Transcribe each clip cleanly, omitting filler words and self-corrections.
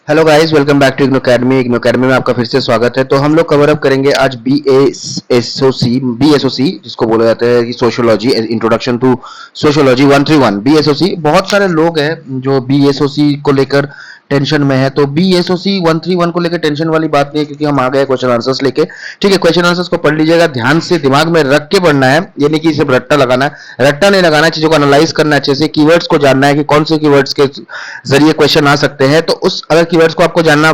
Hello guys, welcome back to IGNOU academy. IGNOU academy में आपका फिर से स्वागत है। तो हम लोग कवर अप करेंगे आज बी एस ओ सी जिसको बोला जाता है कि sociology, introduction to sociology 131। B S O C, बहुत सारे लोग हैं जो बी एस ओ सी को लेकर टेंशन में है। तो बी एस ओ सी 131 को लेकर टेंशन वाली बात नहीं है, क्योंकि हम आ गए क्वेश्चन आंसर्स लेके। ठीक है, क्वेश्चन आंसर्स को पढ़ लीजिएगा, ध्यान से दिमाग में रख के पढ़ना है, ये नहीं कि सिर्फ रट्टा लगाना है। रट्टा नहीं लगाना है, चीजों को एनालाइज करना है अच्छे से, कीवर्ड्स को जानना है कि कौन से कीवर्ड्स के जरिए क्वेश्चन आ सकते हैं। तो उस अगर कीवर्ड्स को आपको जानना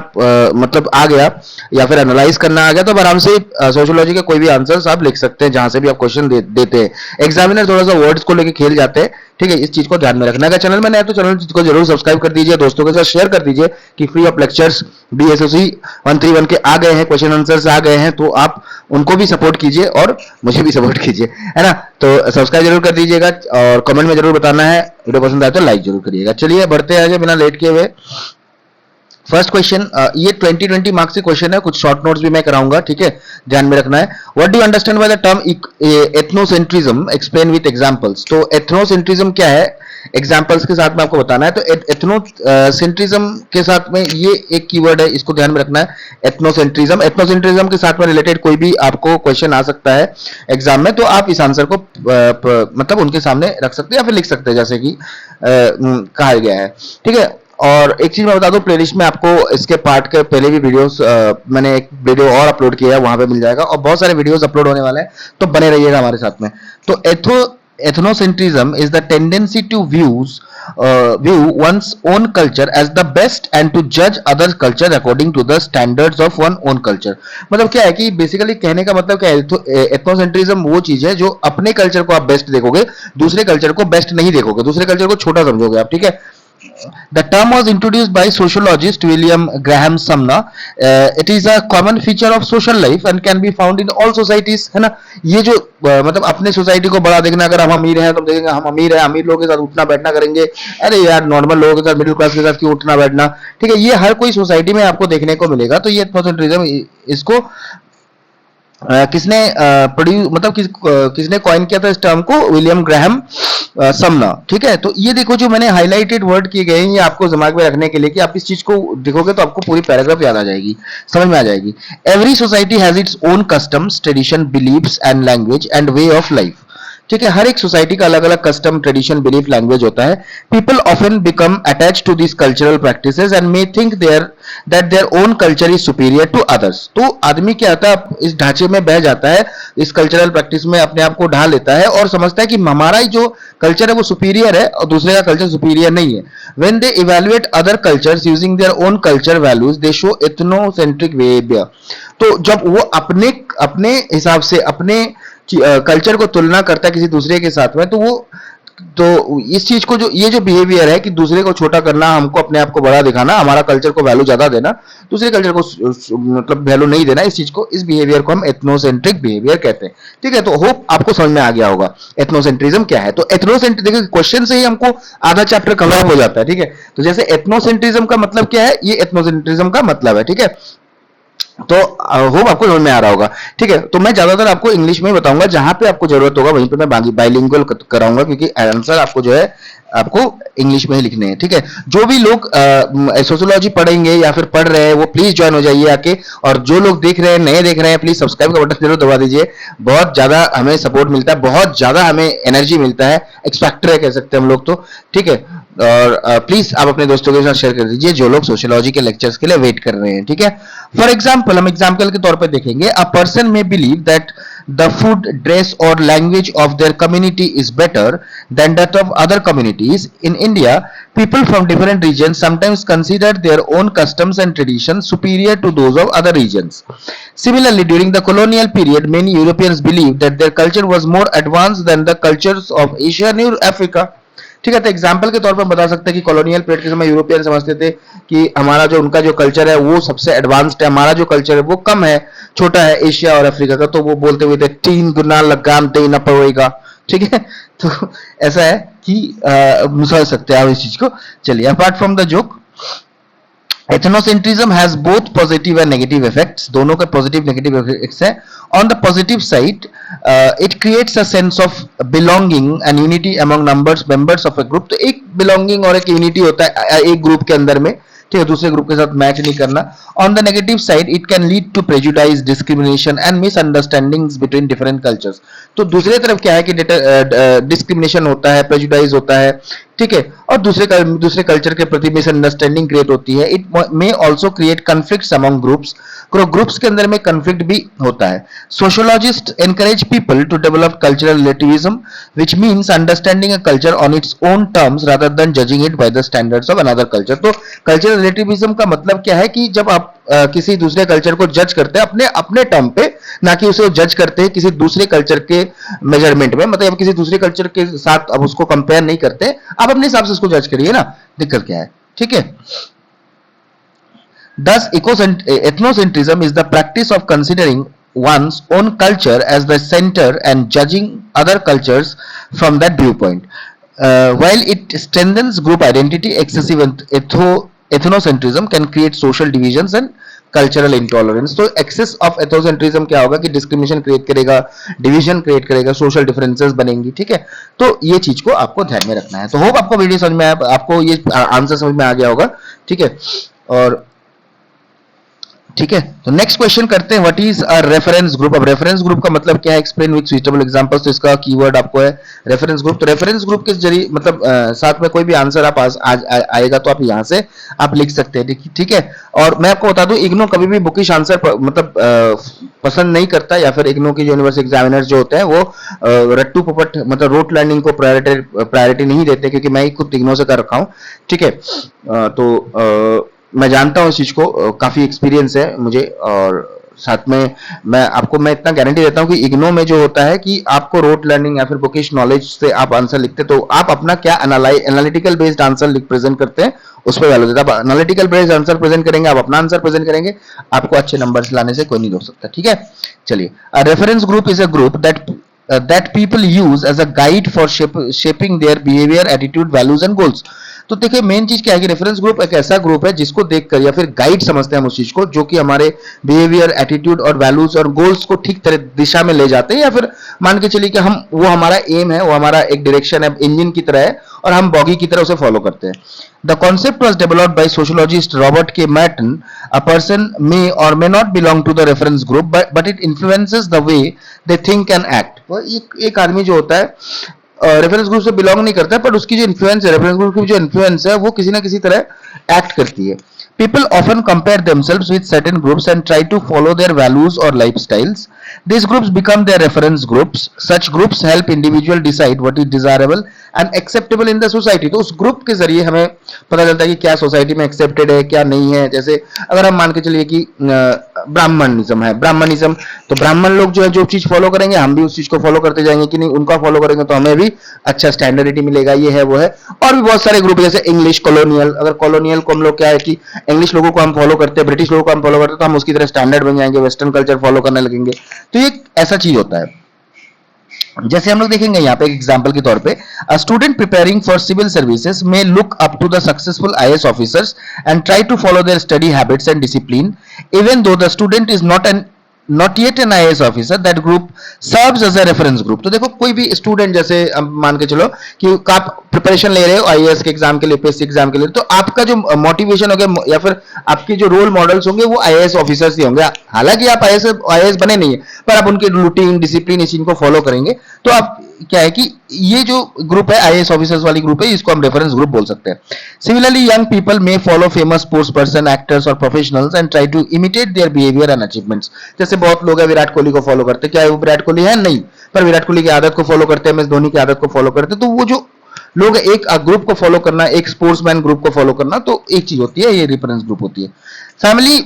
मतलब आ गया या फिर एनालाइज करना आ गया, तो आराम से सोशियोलॉजी के कोई भी आंसर्स आप लिख सकते हैं जहां से भी आप क्वेश्चन देते हैं। एग्जामिनर थोड़ा सा वर्ड्स को लेके खेल जाते हैं। ठीक है, इस चीज को ध्यान में रखना है। अगर चैनल में नया तो चैनल को जरूर सब्सक्राइब कर दीजिए, दोस्तों के साथ शेयर कर दीजिए कि फ्री ऑफ लेक्चर्स बी.एस.ओ.सी 131 के आ गए हैं, क्वेश्चन आंसर्स आ गए हैं, तो आप उनको भी सपोर्ट कीजिए और मुझे भी सपोर्ट कीजिए, है ना। तो सब्सक्राइब जरूर कर दीजिएगा और कमेंट में जरूर बताना है, वीडियो पसंद आए तो लाइक जरूर करिएगा। चलिए बढ़ते हैं आगे बिना लेट किए हुए। फर्स्ट क्वेश्चन, ये 2020 मार्क्स के क्वेश्चन है, कुछ शॉर्ट नोट्स भी मैं कराऊंगा, ठीक है, ध्यान में रखना है। What do you understand by the term ethnocentrism, explain with examples. तो एथनोसेंट्रिज्म क्या है, एग्जांपल्स के साथ में आपको बताना है। तो एथनोसेंट्रिज्म के साथ में ये एक कीवर्ड है, इसको ध्यान में रखना है। एथनोसेंट्रिज्म, एथनोसेंट्रिज्म के साथ में रिलेटेड कोई भी आपको क्वेश्चन आ सकता है एग्जाम में, तो आप इस आंसर को मतलब उनके सामने रख सकते हैं या फिर लिख सकते हैं, जैसे कि कहा गया है। ठीक है, और एक चीज मैं बता दूं, प्लेलिस्ट में आपको इसके पार्ट के पहले भी वीडियोस मैंने एक वीडियो और अपलोड किया है, वहां पे मिल जाएगा, और बहुत सारे वीडियोस अपलोड होने वाले हैं, तो बने रहिएगा हमारे साथ में। तो ethnocentrism is the tendency to view one's own culture as the best and to judge other culture according to the standards of one own culture। मतलब क्या है कि बेसिकली कहने का मतलब क्या है, एथनोसेंट्रिज्म वो चीज है जो अपने कल्चर को आप बेस्ट देखोगे, दूसरे कल्चर को बेस्ट नहीं देखोगे, दूसरे कल्चर को छोटा समझोगे आप। ठीक है, the term was introduced by sociologist William Graham Sumner. It is a common feature of social life and can be found in all societies, है ना। ये जो मतलब अपने सोसाइटी को बड़ा देखना, अगर हम अमीर हैं तो देखेंगे हम अमीर हैं, अमीर लोगों के साथ उठना बैठना करेंगे, अरे यार नॉर्मल लोगों के साथ, मिडिल क्लास के साथ क्यों उठना बैठना। ठीक है, ये हर कोई सोसाइटी में आपको देखने को मिलेगा। तो ये एथनोसेंट्रिज्म, इसको किसने प्रोड्यूस मतलब किसने कॉइन किया था इस टर्म को, विलियम ग्राहम समनर। ठीक है, तो ये देखो जो मैंने हाईलाइटेड वर्ड किए गए हैं, ये आपको दिमाग में रखने के लिए कि आप इस चीज को देखोगे तो आपको पूरी पैराग्राफ याद आ जाएगी, समझ में आ जाएगी। Every society has its own customs, tradition, beliefs and language and way of life. ठीक है, हर एक सोसाइटी का अलग अलग कस्टम, ट्रेडिशन, बिलीफ, लैंग्वेज होता है। People often become attach to this cultural practices and may think their own culture is superior to others. तो आदमी क्या होता है, इस ढांचे में बह जाता है, इस कल्चरल प्रैक्टिस में अपने आप को ढा लेता है और समझता है कि हमारा ही जो कल्चर है वो सुपीरियर है और दूसरे का कल्चर सुपीरियर नहीं है। When they evaluate other cultures using their own culture values, they show ethnocentric behaviour. तो जब वो अपने अपने हिसाब से अपने कल्चर को तुलना करता है किसी दूसरे के साथ में, तो इस चीज को, जो ये जो बिहेवियर है कि दूसरे को छोटा करना, हमको अपने आप को बड़ा दिखाना, हमारा कल्चर को वैल्यू ज्यादा देना, दूसरे कल्चर को मतलब वैल्यू नहीं देना, इस चीज को, इस बिहेवियर को हम एथनोसेंट्रिक बिहेवियर कहते हैं। ठीक है, तो होप आपको समझ में आ गया होगा एथनोसेंट्रिज्म क्या है। तो एथनोसेंट्रिक, देखिए क्वेश्चन से ही हमको आधा चैप्टर कवर हो जाता है। ठीक है, तो जैसे एथनोसेंट्रिज्म का मतलब क्या है, ये एथनोसेंट्रिज्म का मतलब है। ठीक है, तो होप आपको समझ में आ रहा होगा। ठीक है, तो मैं ज्यादातर आपको इंग्लिश में ही बताऊंगा, जहां पे आपको जरूरत होगा वहीं पे मैं बाइलिंगुअल कराऊंगा, क्योंकि आंसर आपको जो है आपको इंग्लिश में ही लिखने हैं। ठीक है, जो भी लोग सोशियोलॉजी पढ़ेंगे या फिर पढ़ रहे हैं वो प्लीज ज्वाइन हो जाइए आके, और जो लोग देख रहे हैं, नए देख रहे हैं, प्लीज सब्सक्राइब का बटन जरूर दबा दीजिए। बहुत ज्यादा हमें सपोर्ट मिलता है, बहुत ज्यादा हमें एनर्जी मिलता है, एक्सपेक्टर है कह सकते हैं हम लोग तो। ठीक है, और प्लीज आप अपने दोस्तों के साथ शेयर कर दीजिए जो लोग सोशियोलॉजी के लेक्चर्स के लिए वेट कर रहे हैं। ठीक है, फॉर एग्जाम्पल, हम एग्जाम्पल के तौर पर देखेंगे, अ पर्सन में believe that the food, dress or language of their community is better than that of other communities. In India, people from different regions sometimes consider their own customs and traditions superior to those of other regions. Similarly, during the colonial period, many Europeans believed that their culture was more advanced than the cultures of Asia and Africa. ठीक है, तो example के तौर पर बता सकते हैं कि कॉलोनियल पीरियड के समय यूरोपियन समझते थे कि हमारा जो, उनका जो कल्चर है वो सबसे एडवांस्ड है, हमारा जो कल्चर है वो कम है, छोटा है एशिया और अफ्रीका का। तो वो बोलते हुए थे 3 गुना लगाम देना पड़ेगा। ठीक है, तो ऐसा है कि समझ सकते हैं आप इस चीज को। चलिए, apart from the joke, ethnocentrism has both positive and negative effects, दोनों के पॉजिटिव नेगेटिव इफेक्ट्स है। On the positive side, it creates a sense of belonging and unity among members of a group. तो एक belonging और एक unity होता है एक ग्रुप के अंदर में, ठीक है, दूसरे ग्रुप के साथ मैच नहीं करना. On the negative side it can lead to prejudice, discrimination and misunderstandings between different cultures. तो दूसरे तरफ क्या है कि डिस्क्रिमिनेशन होता है, प्रेजुडाइज होता है, ठीक है, और दूसरे कल्चर के प्रति मिसअंडरस्टैंडिंग क्रिएट होती है. It may also create conflicts among groups. Groups के अंदर में कन्फ्लिक्ट भी होता है. Sociologist encourage people to develop cultural relativism, which means understanding a culture on its own terms rather than judging it by the standards of another culture. तो cultural relativism का मतलब क्या है कि जब आप किसी दूसरे कल्चर को जज करते हैं अपने अपने टर्म पे, ना कि उसे जज करते हैं किसी दूसरे कल्चर के मेजरमेंट में. मतलब किसी दूसरे कल्चर के साथ अब उसको कंपेयर नहीं करते, आप अपने हिसाब से उसको जज करिए ना. दिक्कत क्या है, ठीक है. Thus, ethnocentrism is the practice of considering one's own culture as the center and judging other cultures from that viewpoint. While it strengthens group identity, excessive ethnocentrism can create social divisions and cultural intolerance. तो access of एथोसेंट्रिज्म क्या होगा कि discrimination create करेगा, division create करेगा, social differences बनेंगी. ठीक है, तो ये चीज को आपको ध्यान में रखना है. तो होप आपको वीडियो समझ में आया, आपको ये आंसर समझ में आ गया होगा. ठीक है, और ठीक है, तो नेक्स्ट क्वेश्चन करते हैं. What is a reference group. अब रेफरेंस ग्रुप का मतलब क्या है, एक्सप्लेन विद सुइटेबल एग्जांपल्स. तो इसका कीवर्ड आपको है रेफरेंस ग्रुप. तो रेफरेंस ग्रुप के जरिए मतलब साथ में कोई भी आंसर आप आएगा तो आप यहां से आप लिख सकते हैं. ठीक है, और मैं आपको बता दूं इग्नो कभी भी बुकिश आंसर मतलब पसंद नहीं करता, या फिर इग्नो के यूनिवर्सिटी एग्जामिनर जो होते हैं वो रट्टू पपट मतलब रोट लर्निंग को प्रायोरिटी नहीं देते, क्योंकि मैं ही खुद इग्नो से कर रखा हूं. ठीक है, तो मैं जानता हूं इस चीज को, काफी एक्सपीरियंस है मुझे. और साथ में मैं इतना गारंटी देता हूं कि इग्नो में जो होता है कि आपको रोट लर्निंग या फिर बुकिश नॉलेज से आप आंसर लिखते, तो आप अपना क्या एनालिटिकल बेस्ड आंसर प्रेजेंट करते हैं उस पर वैल्यू देता है. आप एनालिटिकल बेस्ड आंसर प्रेजेंट करेंगे, आप अपना आंसर प्रेजेंट करेंगे, आपको अच्छे नंबर्स लाने से कोई नहीं रोक सकता. ठीक है, चलिए. अ reference group is a group that people use as a guide for shaping their behavior, attitude, values and goals. तो देखिए मेन चीज क्या है कि रेफरेंस ग्रुप एक ऐसा ग्रुप है जिसको देखकर या फिर गाइड समझते हैं हम उस चीज को, जो कि हमारे बिहेवियर, एटीट्यूड और वैल्यूज और गोल्स को ठीक तरह दिशा में ले जाते हैं, या फिर मान के चलिए कि हम वो हमारा एम है, वो हमारा एक डायरेक्शन है, इंजन की तरह है, और हम बॉगी की तरह उसे फॉलो करते हैं. The concept was developed by sociologist Robert K. Merton. A person may or may not belong to the reference group, but it influences the way they think and act. एक आदमी जो होता है रेफरेंस ग्रुप से belong नहीं करता है, पर उसकी जो इन्फ्लुएंस है, रेफरेंस ग्रुप की जो इन्फ्लुएंस है, वो किसी ना किसी तरह एक्ट करती है. People often compare themselves with certain groups and try to follow their values or lifestyles. These groups become their reference groups. Such groups help individual decide what is desirable and acceptable in the society. तो उस group के जरिए हमें पता चलता है कि क्या सोसाइटी में एक्सेप्टेड है, क्या नहीं है. जैसे अगर हम मान के चलिए कि ब्राह्मणिज्म है, ब्राह्मणिज्म, तो ब्राह्मण लोग जो है जो चीज फॉलो करेंगे हम भी उस चीज को फॉलो करते जाएंगे कि नहीं, उनका फॉलो करेंगे तो हमें भी अच्छा स्टैंडर्डिटी मिलेगा, ये है वो है. और भी बहुत सारे ग्रुप जैसे इंग्लिश कॉलोनियल, अगर कॉलोनियल को हम लोग क्या है कि इंग्लिश लोगों को हम फॉलो करते हैं, ब्रिटिश लोगों को हम फॉलो करते हैं, तो हम उसकी तरह स्टैंडर्ड बन जाएंगे, वेस्टर्न कल्चर फॉलो करने लगेंगे. तो ये ऐसा चीज होता है. जैसे हम लोग देखेंगे यहाँ पे एक एग्जांपल के तौर पे, a student preparing for civil services may look up to the successful IAS officers and try to follow their study habits and discipline even though the student is not yet an IAS officer. That group serves as a reference group. तो देखो कोई भी student, जैसे मान के चलो कि आप प्रिपरेशन ले रहे हो आईएएस के एग्जाम के लिए, यूपीएससी एग्जाम के लिए, तो आपका जो मोटिवेशन होगा या फिर आपके जो रोल मॉडल्स होंगे वो आईएएस ऑफिसर्स ही होंगे. हालांकि आप आईएएस बने नहीं है, पर आप उनके रूटीन, डिसिप्लिन, इस चीज को फॉलो करेंगे. तो आप क्या है कि ये जो ग्रुप है आईएएस ऑफिसर्स वाली ग्रुप है, इसको हम रेफरेंस ग्रुप बोल सकते हैं. Similarly young people may follow famous sports person, actors और professionals and try to imitate their behaviour and achievements. जैसे बहुत लोग हैं विराट कोहली को फॉलो करते हैं, क्या वो विराट कोहली है? नहीं, पर विराट कोहली की आदत को फॉलो करते हैं, एमएस धोनी की आदत को फॉलो करते हैं. तो वो जो लोग एक ग्रुप को फॉलो करना, एक स्पोर्ट्समैन ग्रुप को फॉलो करना, तो एक चीज होती है, ये रेफरेंस ग्रुप होती है. Family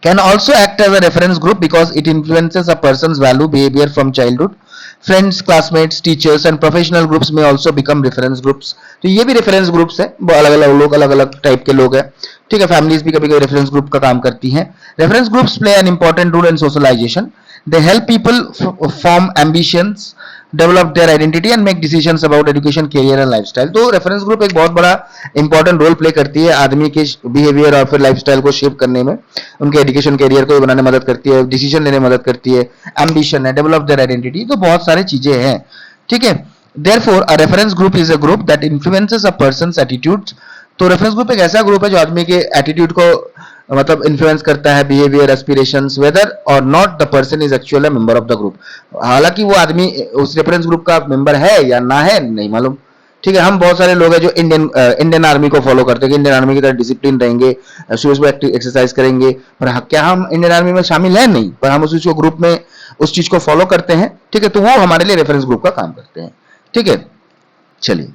can also act as a reference group because it influences a person's value behavior from childhood. Friends, classmates, teachers and professional groups may also become reference groups. तो ये भी reference groups है, अलग अलग लोग, अलग अलग टाइप के लोग हैं. ठीक है, फैमिलीज भी कभी कभी रेफरेंस ग्रुप का काम करती हैं. Reference groups play an important role in socialization. They help people form ambitions, develop their identity and make decisions about education, career and lifestyle. तो रेफरेंस ग्रुप एक बहुत बड़ा इंपॉर्टेंट रोल प्ले करती है आदमी के बिहेवियर और फिर लाइफस्टाइल को शेप करने में, उनके एजुकेशन करियर को बनाने में मदद करती है, डिसीजन लेने में मदद करती है, एम्बिशन है, डेवलप देयर आइडेंटिटी. तो बहुत सारी चीजें हैं. ठीक है, therefore a reference group is a group that influences a person's attitudes, तो रेफरेंस ग्रुप एक ऐसा ग्रुप है जो आदमी के एटीट्यूड को मतलब इन्फ्लुएंस करता है, बिहेवियर, एस्पिरेशंस, वेदर और not the person is actually member of the group. हालांकि वो आदमी उस रेफरेंस ग्रुप का मेंबर है या ना है नहीं मालूम। ठीक है, हम बहुत सारे लोग हैं जो इंडियन आर्मी को फॉलो करते हैं कि इंडियन आर्मी की तरह डिसिप्लिन रहेंगे, सुबह सुबह एक्सरसाइज करेंगे, पर क्या हम इंडियन आर्मी में शामिल हैं? नहीं, पर हम उस चीज को ग्रुप में उस चीज को फॉलो करते हैं। ठीक है, तो वो हमारे लिए रेफरेंस ग्रुप का काम करते हैं। ठीक है, चलिए,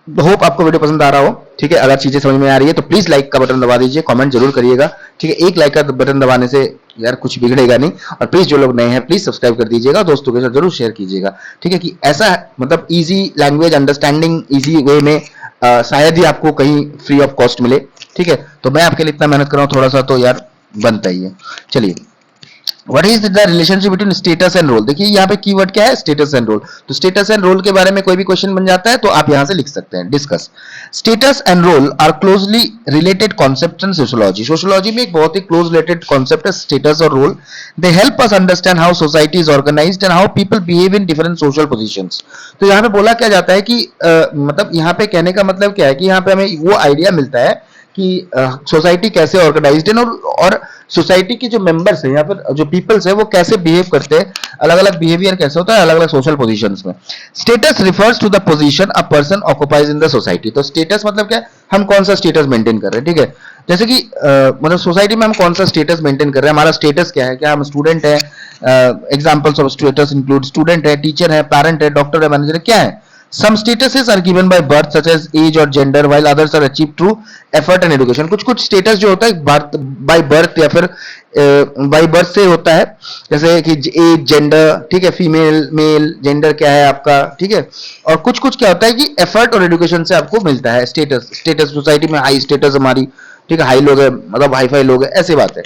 होप आपको वीडियो पसंद आ रहा हो। ठीक है, अगर चीजें समझ में आ रही है तो प्लीज लाइक का बटन दबा दीजिए, कमेंट जरूर करिएगा। ठीक है, एक लाइक का बटन दबाने से यार कुछ बिगड़ेगा नहीं। और प्लीज जो लोग नए हैं प्लीज सब्सक्राइब कर दीजिएगा, दोस्तों के साथ जरूर शेयर कीजिएगा। ठीक है, कि ऐसा मतलब easy language understanding easy way में शायद ही आपको कहीं फ्री ऑफ कॉस्ट मिले। ठीक है, तो मैं आपके लिए इतना मेहनत कर रहा हूं, थोड़ा सा तो यार बनता ही है। चलिए, what is the relationship between status and role? देखिए यहाँ पे कीवर्ड क्या है, स्टेटस एंड रोल। तो स्टेटस एंड रोल के बारे में कोई भी क्वेश्चन बन जाता है तो आप यहां से लिख सकते हैं, discuss. Status and role are closely related concept in sociology. Sociology में एक बहुत ही क्लोज रिलेटेड कॉन्सेप्ट है स्टेटस और role. They help us understand how society is organized and how people behave in different social positions. तो यहाँ पे बोला क्या जाता है कि मतलब यहाँ पे कहने का मतलब क्या है कि यहाँ पे हमें वो आइडिया मिलता है कि सोसाइटी कैसे ऑर्गेनाइज्ड है और सोसाइटी के जो मेंबर्स हैं या फिर जो पीपल्स है वो कैसे बिहेव करते हैं, अलग अलग बिहेवियर कैसे होता है अलग अलग सोशल पोजीशंस में। Status refers to the position a person occupies in the society. तो स्टेटस मतलब क्या है, हम कौन सा स्टेटस मेंटेन कर रहे हैं। ठीक है, जैसे कि मतलब सोसाइटी में हम कौन सा स्टेटस मेंटेन कर रहे हैं, हमारा स्टेटस क्या है, क्या हम स्टूडेंट है, examples of status include student है, टीचर है, पैरेंट है, डॉक्टर है, मैनेजर है, क्या है। Some statuses are given by birth such as age or gender while others are achieved through effort and education। कुछ कुछ स्टेटस जो होता है बाय बर्थ या फिर बाय बर्थ से होता है, जैसे कि एज, जेंडर, ठीक है, फीमेल, मेल, जेंडर क्या है आपका। ठीक है, और कुछ कुछ क्या होता है कि एफर्ट और एजुकेशन से आपको मिलता है स्टेटस। स्टेटस सोसाइटी में हाई स्टेटस हमारी, ठीक है, हाई लोग है मतलब हाई फाई लोग है, ऐसे बात है।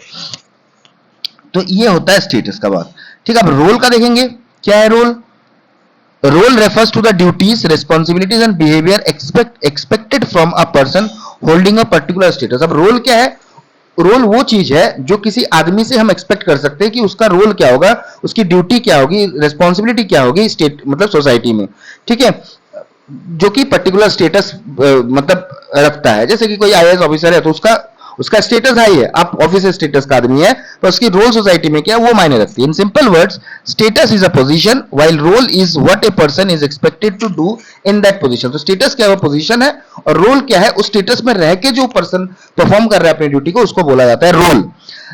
तो ये होता है स्टेटस का बात। ठीक है, अब रोल का देखेंगे, क्या है role. Role refers to the duties, responsibilities and behavior expected from a person holding a particular status। अब रोल क्या है, रोल वो चीज है जो किसी आदमी से हम एक्सपेक्ट कर सकते हैं कि उसका रोल क्या होगा, उसकी ड्यूटी क्या होगी, रेस्पॉन्सिबिलिटी क्या होगी स्टेट मतलब सोसाइटी में। ठीक है, जो कि पर्टिकुलर स्टेटस मतलब रखता है। जैसे कि कोई आईएएस ऑफिसर है तो उसका उसका स्टेटस हाई है, आप ऑफिस स्टेटस का आदमी है तो उसकी रोल सोसाइटी में क्या वो मायने रखती है। In simple words, status is a position while role is what a person is expected to do in that position. तो स्टेटस क्या है, वो पोजीशन है, और रोल क्या है, उस स्टेटस में रह के जो पर्सन परफॉर्म कर रहा है अपनी ड्यूटी को उसको बोला जाता है role.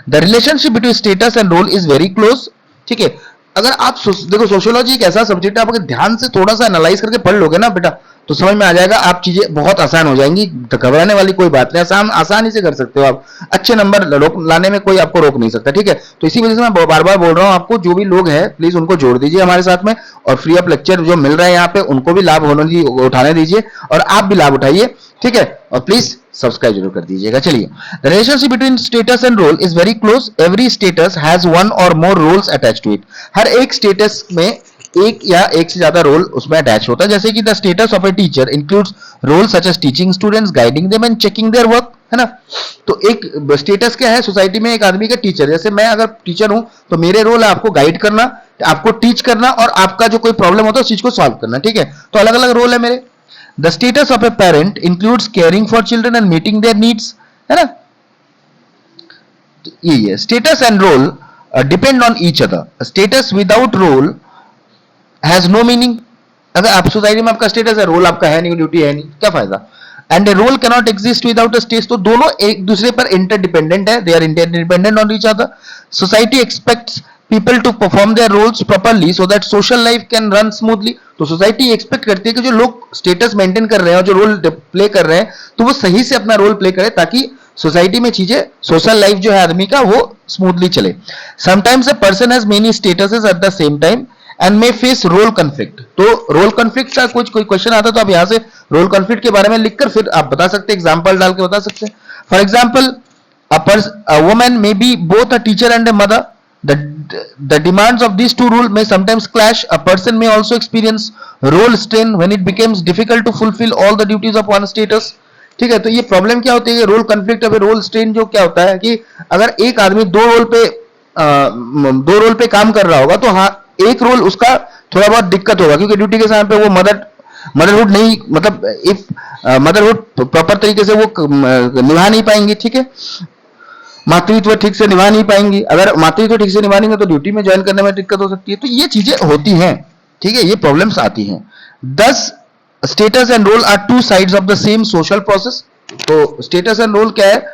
The relationship between status and role is very close. ठीक है, अगर आप देखो सोशियोलॉजी एक ऐसा सब्जेक्ट है, आप अगर ध्यान से थोड़ा सा एनालाइज करके पढ़ लोगे ना बेटा तो समझ में आ जाएगा, आप चीजें बहुत आसान हो जाएंगी। तो घबराने वाली कोई बात नहीं, आसानी से कर सकते हो आप, अच्छे नंबर लाने में कोई आपको रोक नहीं सकता। ठीक है, तो इसी वजह से मैं बार बार बोल रहा हूँ आपको, जो भी लोग हैं प्लीज उनको जोड़ दीजिए हमारे साथ में, और फ्री ऑफ लेक्चर जो मिल रहा है यहाँ पे उनको भी लाभ उठाने दीजिए और आप भी लाभ उठाइए। ठीक है, और प्लीज सब्सक्राइब जरूर कर दीजिएगा। चलिए, the relationship between status and role is very close. Every status has one or more roles attached to it. हर एक स्टेटस में एक या एक से ज्यादा रोल उसमें अटैच होता है। जैसे कि the status of a teacher includes role such as teaching students, guiding them and checking their work, है ना। तो एक स्टेटस क्या है सोसाइटी में एक आदमी का, टीचर, जैसे मैं अगर टीचर हूं तो मेरे रोल है आपको गाइड करना, आपको टीच करना और आपका जो कोई प्रॉब्लम होता है उस चीज को सॉल्व करना। ठीक है, तो अलग अलग रोल है मेरे। The status of a parent includes caring for children and meeting their needs, है ना। ये status and role depend on each other. Status without role has no meaning. अगर आप सोसाइटी में आपका स्टेटस है, रोल आपका है नहीं, ड्यूटी है नहीं, क्या फायदा। And a role can not exist without a status. तो दोनों एक दूसरे पर इंटरडिपेंडेंट है, they are interdependent on each other. Society expects people to perform their roles properly so that social life can run smoothly. तो society expect करती है कि जो लोग स्टेटस मेंटेन कर रहे हैं और जो रोल प्ले कर रहे हैं तो वो सही से अपना रोल प्ले करें, ताकि सोसाइटी में चीजें, सोशल लाइफ जो है आदमी का वो स्मूथली चले। Sometimes a person has many statuses at the same time and may face role conflict. तो रोल कॉन्फ्लिक्ट का कुछ कोई क्वेश्चन आता है तो आप यहां से रोल कॉन्फ्लिक्ट के बारे में लिखकर फिर आप बता सकते हैं, एग्जांपल डाल के बता सकते हैं। For example, a woman may be both a teacher and a mother. The demands of these two roles may sometimes clash. A person may also experience role strain when it becomes difficult to fulfill all the duties of one status. ठीक है, तो ये problem क्या होती है, role conflict और role strain जो क्या होता है कि अगर एक आदमी दो रोल पे काम कर रहा होगा तो हाँ एक रोल उसका थोड़ा बहुत दिक्कत होगा, क्योंकि ड्यूटी के समय पे वो मदर मदरहुड नहीं, मतलब इफ मदरहुड प्रॉपर तरीके से वो निभा नहीं पाएंगी, ठीक है, मातृत्व ठीक से निभा नहीं पाएंगी। अगर मातृत्व ठीक से निभाएंगे तो ड्यूटी में ज्वाइन करने में दिक्कत हो सकती है। तो ये चीजें होती हैं, ठीक है, ये प्रॉब्लम्स आती हैं। 10 status and role are two sides of the same social process. तो स्टेटस एंड रोल क्या है,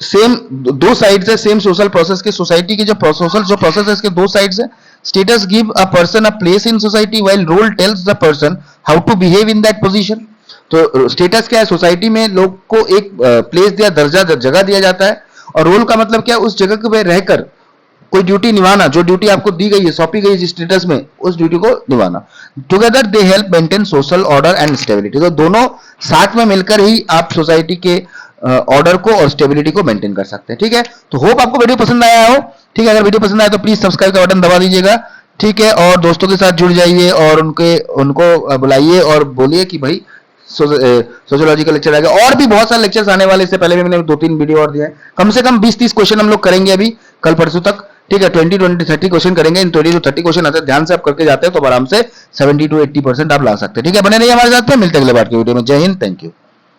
सेम दो साइड्स है सेम सोशल प्रोसेस के। सोसाइटी के जो सोशल जो प्रोसेस है इसके दो साइड्स है। Status give a person a place in society while role tells the person how to behave in that position. तो स्टेटस क्या है, सोसाइटी में लोग को एक प्लेस दिया, दर्जा जगह दिया जाता है, और रोल का मतलब क्या है, उस जगह पे रहकर कोई ड्यूटी निभाना, जो ड्यूटी आपको दी गई है, सौंपी गई है स्टेटस में, उस ड्यूटी को निभाना। Together they help maintain social order and stability. तो दोनों साथ में मिलकर ही आप सोसाइटी के ऑर्डर को और स्टेबिलिटी को मेंटेन कर सकते हैं, ठीक है। तो होप आपको वीडियो पसंद आया हो, ठीक है। अगर वीडियो पसंद आया तो प्लीज सब्सक्राइब का बटन दबा दीजिएगा, ठीक है, और दोस्तों के साथ जुड़ जाइए और उनको बुलाइए और बोलिए कि भाई सोशियोलॉजी का लेक्चर आएगा। और भी बहुत सारे लेक्चर्स आने वाले, इससे पहले भी मैंने 2-3 वीडियो और दिया है। कम से कम 20-30 क्वेश्चन हम लोग करेंगे अभी कल परसों तक, ठीक है। 20-30 क्वेश्चन करेंगे। इन 20-30 क्वेश्चन आते हैं, ध्यान से आप करके जाते हैं तो आराम से 70-80% आप ला सकते हैं, ठीक है। बने रहिए हमारे साथ में, मिलते हैं अगले बार की वीडियो में। जय हिंद, थैंक यू।